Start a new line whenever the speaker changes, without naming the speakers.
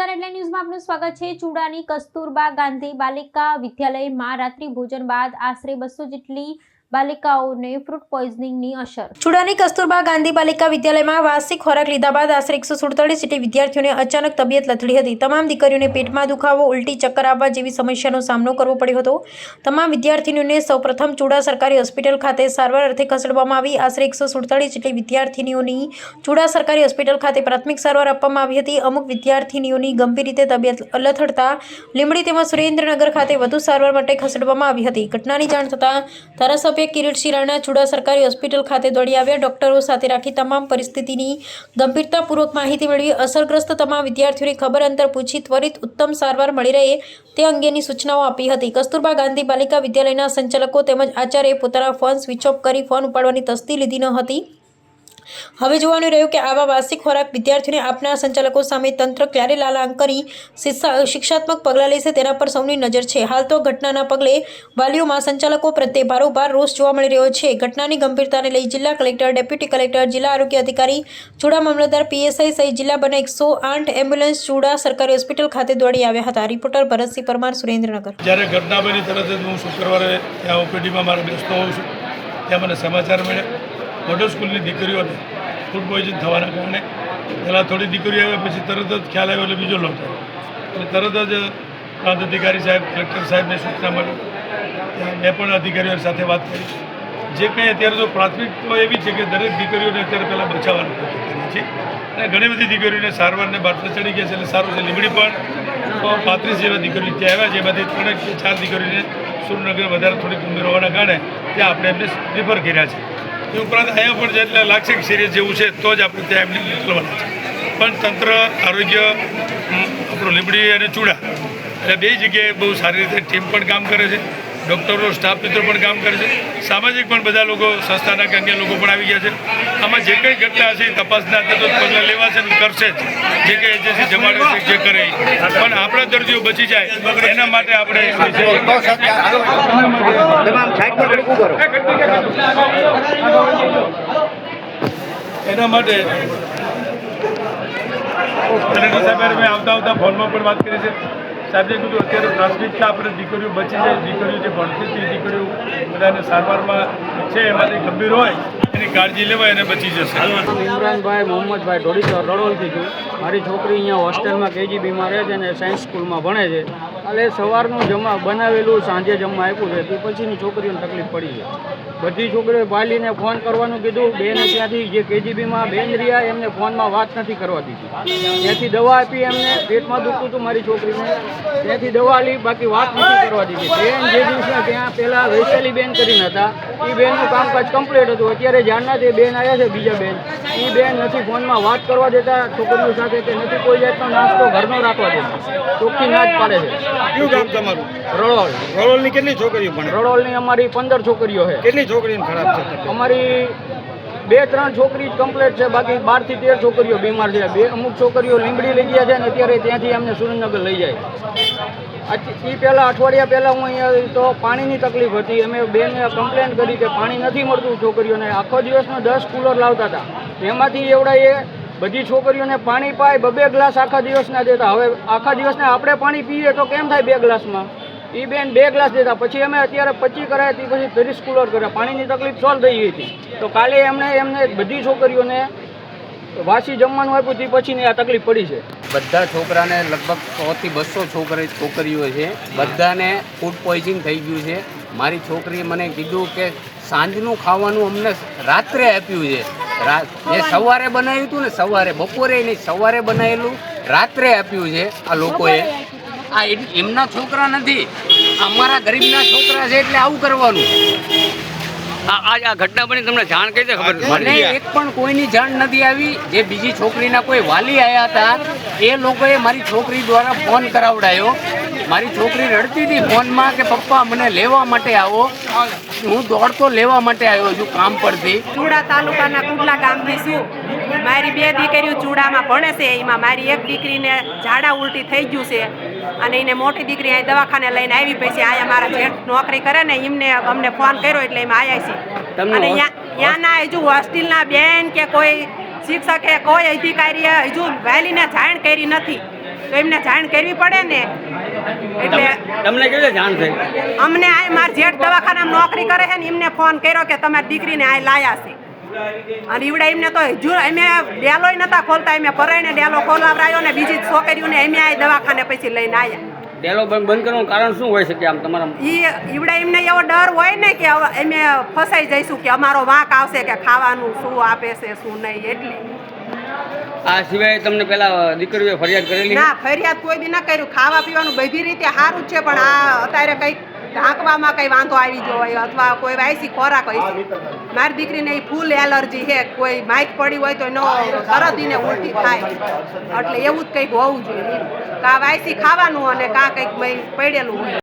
નવતાર headline ન્યૂઝમાં આપનું સ્વાગત છે। ચૂડાની કસ્તુરબા ગાંધી બાલિકા વિદ્યાલયમાં રાત્રિ ભોજન બાદ આશરે 200 જેટલી બાલિકાઓને ફૂડ પોઈઝનિંગની અસર। ચૂડાની કસ્તુરબા ગાંધી બાલિકા વિદ્યાલયમાં વાર્ષિક ખોરાક લીધા બાદ આશરે 147 જેટલી વિદ્યાર્થીઓને અચાનક તબિયત લથડી હતી। તમામ દીકરીઓને પેટમાં દુખાવો, ઉલટી, ચક્કર આવવા જેવી સમસ્યાનો સામનો કરવો પડ્યો હતો। તમામ વિદ્યાર્થીનીઓને સૌપ્રથમ ચૂડા સરકારી હોસ્પિટલ ખાતે સારવાર અર્થે ખસેડવામાં આવી। આશરે 147 જેટલી વિદ્યાર્થીનીઓની ચૂડા સરકારી હોસ્પિટલ ખાતે પ્રાથમિક સારવાર આપવામાં આવી હતી। અમુક વિદ્યાર્થીનીઓની ગંભીર રીતે તબિયત લથડતા લીંબડી તેમજ સુરેન્દ્રનગર ખાતે વધુ સારવાર માટે ખસેડવામાં આવી હતી। ઘટનાની જાણ થતાં ધારાસભ્ય કિરીટસિંહ રાણા ચૂડા સરકારી હોસ્પિટલ ખાતે દોડી આવ્યા। ડોક્ટરો સાથે રાખી તમામ પરિસ્થિતિની ગંભીરતાપૂર્વક માહિતી મેળવી અસરગ્રસ્ત તમામ વિદ્યાર્થીઓની ખબર અંતર પૂછી ત્વરિત ઉત્તમ સારવાર મળી રહે તે અંગેની સૂચનાઓ આપી હતી। કસ્તુરબા ગાંધી બાલિકા વિદ્યાલયના સંચાલકો તેમજ આચાર્યએ પોતાના ફોન સ્વિચ ઓફ કરી ફોન ઉપાડવાની તસ્દી લીધી ન હતી। હવે જોવાનું રહ્યું કે આવા વાર્ષિક ખોરાક વિદ્યાર્થીઓને આપનાર સંચાલકો સામે તંત્ર ક્યારે લાલાંક કરી શિક્ષાત્મક પગલાં લેશે તેના પર સૌની નજર છે। હાલ તો ઘટનાના પગલે વાલીઓમાં સંચાલકો પ્રત્યે ભારોભાર રોષ જોવા મળી રહ્યો છે। ઘટનાની ગંભીરતાને લઈ જિલ્લા કલેક્ટર, ડેપ્યુટી કલેક્ટર, જિલ્લા આરોગ્ય અધિકારી, ચૂડા મામલતદાર, પીએસઆઈ સહિત જિલ્લા બના 108 એમ્બ્યુલન્સ ચૂડા સરકારી હોસ્પિટલ ખાતે દોડી આવ્યા હતા। રિપોર્ટર ભરતસિંહ પરમાર, સુરેન્દ્રનગર।
જ્યારે ઘટના બની તરત જ હું શુક્રવારે ત્યાં ઓપીડીમાં મારે બેસતો હોઉં છું, ત્યાં મને સમાચાર મળ્યા મોડલ સ્કૂલની દીકરીઓને ફૂડ પોઈઝન થવાના કારણે પહેલાં થોડી દીકરીઓ આવ્યા, પછી તરત જ ખ્યાલ આવ્યો એટલે બીજો લોટ આવ્યો અને તરત જ પ્રાંત અધિકારી સાહેબ, કલેક્ટર સાહેબને સૂચના મળી। ત્યાં મેં પણ અધિકારીઓ સાથે વાત કરી। જે કંઈ અત્યારે તો પ્રાથમિક તો એવી છે કે દરેક દીકરીઓને અત્યારે પહેલાં બચાવવાનું પ્રયત્ન કરીએ છીએ અને ઘણી બધી દીકરીઓને સારવારને બાટલા ચડી ગયા છે એટલે સારું છે। લીંબડી પણ 35 જેવા દીકરીઓ ત્યાં આવ્યા, જેમાંથી 3 કે 4 દીકરીઓને સુરેન્દ્રનગર વધારે થોડી ગંભીર હોવાના કારણે ત્યાં આપણે એમને રિફર કર્યા છે। એ ઉપરાંત અહીંયા પણ જેટલા લાગશે કે સિરિયસ જેવું છે તો જ આપણે ત્યાં એમને મોકલવાના છે। પણ તંત્ર, આરોગ્ય, આપણું લીંબડી અને ચૂડા એટલે બે જગ્યાએ બહુ સારી રીતે ટીમ પણ કામ કરે છે, ડૉક્ટરો, સ્ટાફ મિત્રો પણ કામ કરે છે, સામાજિક પણ બધા લોકો, સંસ્થાના કે અન્ય લોકો પણ આવી ગયા છે। આમાં જે કંઈ ઘટના હશે એ તપાસના તરત પગલાં લેવાશે ને કરશે જ, જે કંઈ એજન્સી જમાડે છે જે કરે પણ આપણા દર્દીઓ બચી જાય એના માટે આપણે કલેક્ટર સાહેબ મેં આવતા ફોનમાં પણ વાત કરી છે। સાહેબે કીધું અત્યારે પ્રાથમિકતા આપણે દીકરીઓ બચી જાય, દીકરીઓ જે ભણતી દીકરીઓ બધાને સારવારમાં છે એમાંથી ગંભીર હોય એની કાળજી લેવાય અને બચી જશે।
ઇમરાનભાઈ મોહમ્મદભાઈ ઢોડીસર રડોલથી છું। મારી છોકરી અહીંયા હોસ્ટેલમાં કેજીબીમાં રહે છે અને સાયન્સ સ્કૂલમાં ભણે છે। કાલે સવારનું જમવા બનાવેલું સાંજે જમવા આપ્યું છે, તે પછીની છોકરીઓને તકલીફ પડી છે। બધી છોકરીઓ વાલીને ફોન કરવાનું કીધું, બેને ત્યાંથી જે કેજીબીમાં બેન રહ્યા એમને ફોનમાં વાત નથી કરવા દીધી। ત્યાંથી દવા આપી, એમને પેટમાં દુખતું હતું મારી છોકરીને, ત્યાંથી દવા લી, બાકી વાત નથી કરવા દીધી। બેન જે દિવસે ત્યાં પહેલાં વૈશાલી બેન કરીને હતા, એ બેનનું કામકાજ કમ્પ્લીટ હતું। અત્યારે જ્યારના તે બેન આવ્યા છે બીજા બેન, એ બેન નથી ફોનમાં વાત કરવા દેતા છોકરીઓ સાથે, કે નથી કોઈ જાતનો નાસ્તો ઘરનો રાખવા દેતા, ચોખ્ખી ના જ પાડે છે।
કયું ગામ તમારું?
રડોલ।
રડોલની કેટલી છોકરીઓ ભણે?
રડોલની અમારી 15 છોકરીઓ છે।
કેટલી છોકરીઓ ખરાબ છે?
અમારી 2-3 છોકરી જ કમ્પ્લીટ છે, બાકી 12 થી 13 છોકરીઓ બીમાર છે। અમુક છોકરીઓ લીંબડી લઈ ગયા છે અને અત્યારે ત્યાંથી અમને સુરેન્દ્રનગર લઈ જાય। એ પહેલાં અઠવાડિયા પહેલાં હું અહીંયા તો પાણીની તકલીફ હતી, અમે બેનને કમ્પ્લેન કરી કે પાણી નથી મળતું છોકરીઓને। આખો દિવસનો 10 કુલર લાવતા હતા, એમાંથી એવડા એ બધી છોકરીઓને પાણી પાય 2 ગ્લાસ આખા દિવસના દેતા। હવે આખા દિવસના આપણે પાણી પીએ તો કેમ થાય 2 ગ્લાસમાં? એ બેન 2 ગ્લાસ દેતા। પછી અમે અત્યારે 25 કરાયા, તે પછી 30 કુલર કર્યા, પાણીની તકલીફ સોલ્વ થઈ ગઈ હતી। તો કાલે એમને બધી છોકરીઓને વાસી જમવાનું આપ્યું, તે પછીની આ તકલીફ પડી છે।
બધા છોકરાને લગભગ 100 થી 200 છોકરીઓ છે, બધાને ફૂડ પોઈઝન થઈ ગયું છે। મારી છોકરીએ મને કીધું કે સાંજનું ખાવાનું અમને રાત્રે આપ્યું છે, એ સવારે બનાવ્યું હતું ને, સવારે, બપોરે નહીં, સવારે બનાવેલું રાત્રે આપ્યું છે આ લોકોએ। આ એમના છોકરા નથી, અમારા ગરીબના છોકરા છે, એટલે આવું કરવાનું।
આ ઘટના બની તમને જાણ કઈ ખબર?
મને એક પણ કોઈની જાણ નથી આવી। જે બીજી છોકરીના કોઈ વાલી આવ્યા હતા એ લોકોએ મારી છોકરી દ્વારા ફોન કરાવડાયો। મારી છોકરી રડતી હતી ફોનમાં કે પપ્પા મને લેવા માટે આવો। હું દોડતો લેવા માટે આવ્યો છું કામ પરથી।
ચૂડા તાલુકાના કુંડલા ગામથી છું। મારી 2 દીકરીઓ ચૂડામાં ભણે છે, એમાં મારી એક દીકરીને ઝાડા ઉલટી થઈ ગયું છે અને એને મોટી દીકરી અહીં દવાખાને લઈને આવી। પછી અહીંયા મારા જેઠ નોકરી કરે ને, એમને અમને ફોન કર્યો એટલે એમાં આવ્યા છીએ। અને ત્યાંના હજુ હોસ્ટેલના બેન કે કોઈ શિક્ષકે કોઈ અધિકારીએ હજુ વાલીને જાણ કરી નથી। તો એમને જાણ કરવી પડે ને. એટલે
તમને કેવી રીતે જાણ થઈ?
અમને આ મારા જેઠ દવાખાનામાં નોકરી કરે છે ને એમને ફોન કર્યો કે તમારી દીકરીને આ લાયા છે. અને ઈવડે એમને તો હજુ અમે ડેલોય નતા ખોલતા, અમે પરાઈને ડેલો ખોલાવરાયો ને બીજી છોકરીઓને અમે આ દવાખાને પછી લઈને આવ્યા.
ડેલો બંધ કરવાનું કારણ શું હોય શકે આમ તમારા?
ઈવડે એમને એવો ડર હોય ને કે અમે ફસાઈ જઈશું કે અમારો વાંક આવશે કે ખાવાનું શું આપે છે શું નહીં. એટલે
આ સિવાય તમને પેલા દીકરીઓએ ફરિયાદ કરેલી?
ના, ફરિયાદ કોઈ દી ના કર્યું. ખાવા પીવાનું બધી રીતે સારું જ છે, પણ આ અત્યારે કંઈક ઢાંકવામાં કંઈ વાંધો આવી ગયો હોય અથવા કોઈ વાયસી ખોરાક હોય. મારી દીકરીને એ ફૂલ એલર્જી છે, કોઈ માઇક પડી હોય તો એનો તરત એને ઉલટી થાય. એટલે એવું જ કંઈક હોવું જોઈએ, કાં વાયસી ખાવાનું અને કાં કંઈક પડેલું હોય.